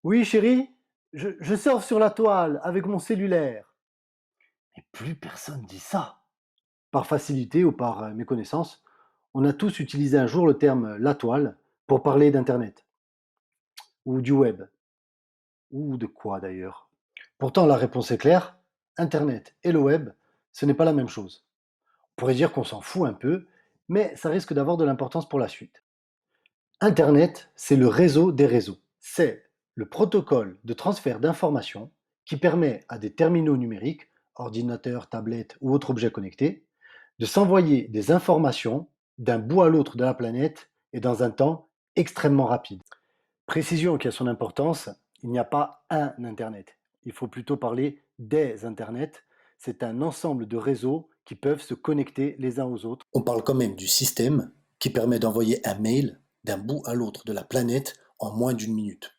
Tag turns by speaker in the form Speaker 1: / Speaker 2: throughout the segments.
Speaker 1: Oui, chérie, je surfe sur la toile avec mon cellulaire. Mais plus personne dit ça. Par facilité ou par méconnaissance, on a tous utilisé un jour le terme la toile pour parler d'Internet ou du web, ou de quoi d'ailleurs. Pourtant, la réponse est claire, Internet et le web, ce n'est pas la même chose. On pourrait dire qu'on s'en fout un peu, mais ça risque d'avoir de l'importance pour la suite. Internet, c'est le réseau des réseaux. C'est le protocole de transfert d'informations qui permet à des terminaux numériques, ordinateurs, tablettes ou autres objets connectés, de s'envoyer des informations d'un bout à l'autre de la planète et dans un temps extrêmement rapide. Précision qui a son importance, il n'y a pas un Internet. Il faut plutôt parler des Internets. C'est un ensemble de réseaux qui peuvent se connecter les uns aux autres.
Speaker 2: On parle quand même du système qui permet d'envoyer un mail d'un bout à l'autre de la planète en moins d'une minute.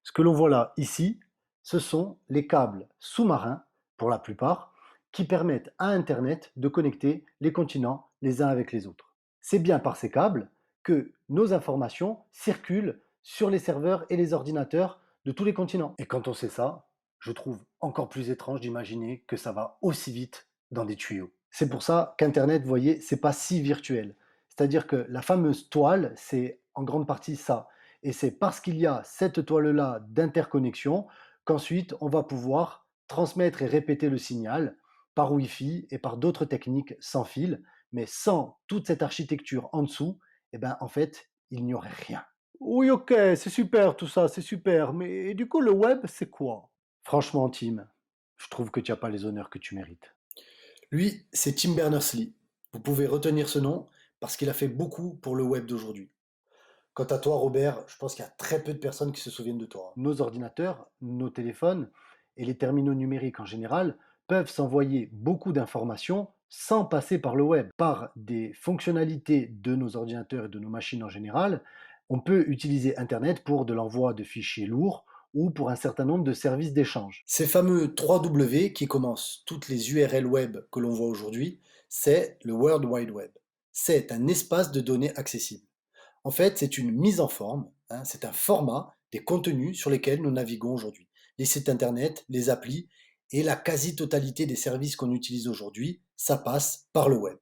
Speaker 1: Ce que l'on voit là, ici, ce sont les câbles sous-marins, pour la plupart, qui permettent à Internet de connecter les continents les uns avec les autres. C'est bien par ces câbles que nos informations circulent sur les serveurs et les ordinateurs de tous les continents. Et quand on sait ça, je trouve encore plus étrange d'imaginer que ça va aussi vite dans des tuyaux. C'est pour ça qu'Internet, vous voyez, c'est pas si virtuel. C'est-à-dire que la fameuse toile, c'est en grande partie ça. Et c'est parce qu'il y a cette toile-là d'interconnexion qu'ensuite on va pouvoir transmettre et répéter le signal par Wi-Fi et par d'autres techniques sans fil. Mais sans toute cette architecture en dessous, eh ben, en fait, il n'y aurait rien. Oui, ok, c'est super tout ça, c'est super. Mais du coup, le web, c'est quoi? Franchement, Tim, je trouve que tu n'as pas les honneurs que tu mérites.
Speaker 2: Lui, c'est Tim Berners-Lee. Vous pouvez retenir ce nom parce qu'il a fait beaucoup pour le web d'aujourd'hui. Quant à toi, Robert, je pense qu'il y a très peu de personnes qui se souviennent de toi.
Speaker 1: Nos ordinateurs, nos téléphones et les terminaux numériques en général peuvent s'envoyer beaucoup d'informations sans passer par le web. Par des fonctionnalités de nos ordinateurs et de nos machines en général, on peut utiliser Internet pour de l'envoi de fichiers lourds ou pour un certain nombre de services d'échange.
Speaker 2: Ces fameux 3W qui commencent toutes les URL web que l'on voit aujourd'hui, c'est le World Wide Web. C'est un espace de données accessible. En fait, c'est une mise en forme, hein, c'est un format des contenus sur lesquels nous naviguons aujourd'hui. Les sites internet, les applis et la quasi-totalité des services qu'on utilise aujourd'hui, ça passe par le web.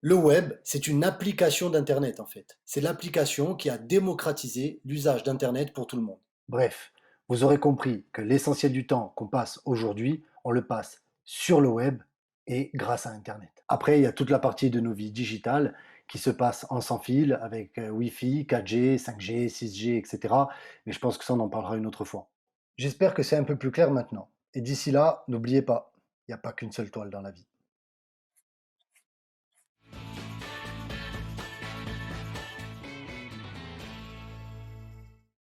Speaker 2: Le web, c'est une application d'internet en fait. C'est l'application qui a démocratisé l'usage d'internet pour tout le monde.
Speaker 1: Bref, vous aurez compris que l'essentiel du temps qu'on passe aujourd'hui, on le passe sur le web et grâce à Internet. Après, il y a toute la partie de nos vies digitales qui se passe en sans fil avec Wi-Fi, 4G, 5G, 6G, etc. Mais je pense que ça, on en parlera une autre fois. J'espère que c'est un peu plus clair maintenant. Et d'ici là, n'oubliez pas, il n'y a pas qu'une seule toile dans la vie.